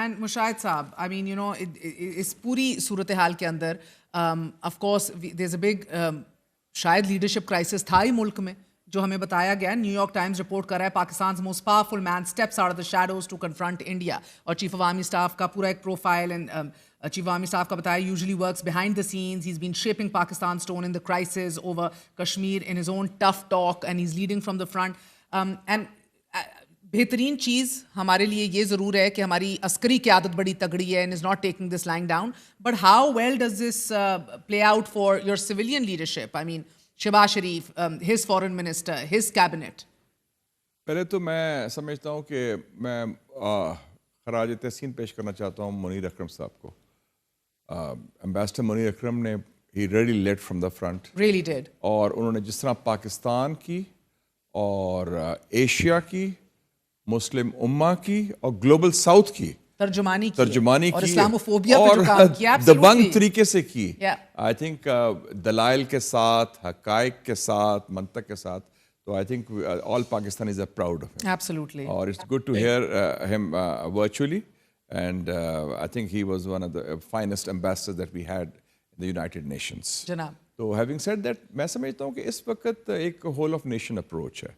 And Mushaid Saab, I mean, you know, इस पूरी सूरत हाल के अंदर, of course, there's a big, शायद leadership crisis था ही मुल्क में, जो हमें बताया गया. न्यूयॉर्क टाइम्स रिपोर्ट कर रहा है Pakistan most powerful man steps out of the shadows to confront India. और चीफ ऑफ आर्मी स्टाफ का पूरा एक profile and chief of army staff का बताया usually works behind the scenes. He is been shaping Pakistan stone in the crisis over Kashmir in his own tough talk and he is leading from the front. And बेहतरीन चीज़ हमारे लिए ये ज़रूर है कि हमारी अस्करी क़यादत बड़ी तगड़ी है and is not taking this lying down. But how well does this play out for your civilian leadership? I mean Shahbaz Sharif, his foreign minister, his cabinet. पहले तो मैं समझता हूँ कि मैं खराज तहसीन पेश करना चाहता हूँ मुनीर अकरम साहब को. एम्बेसडर मुनीर अकरम ने he really led from the front, really did. और उन्होंने जिस तरह पाकिस्तान की और एशिया की, मुस्लिम उम्मा की और ग्लोबल साउथ की तर्जुमानी की और इस्लामोफोबिया पे और जो काम किया, दबंग तरीके से की. Yeah. आई थिंक दलाइल के साथ, हकाइक के साथ, मंतक के साथ. तो I think all Pakistanis are proud of him. Absolutely. और it's good to hear him virtually, and I think he was one of the finest ambassadors that we had in the United Nations. जनाब. तो having said that, मैं समझता हूँ कि इस वक्त एक होल ऑफ नेशन अप्रोच है.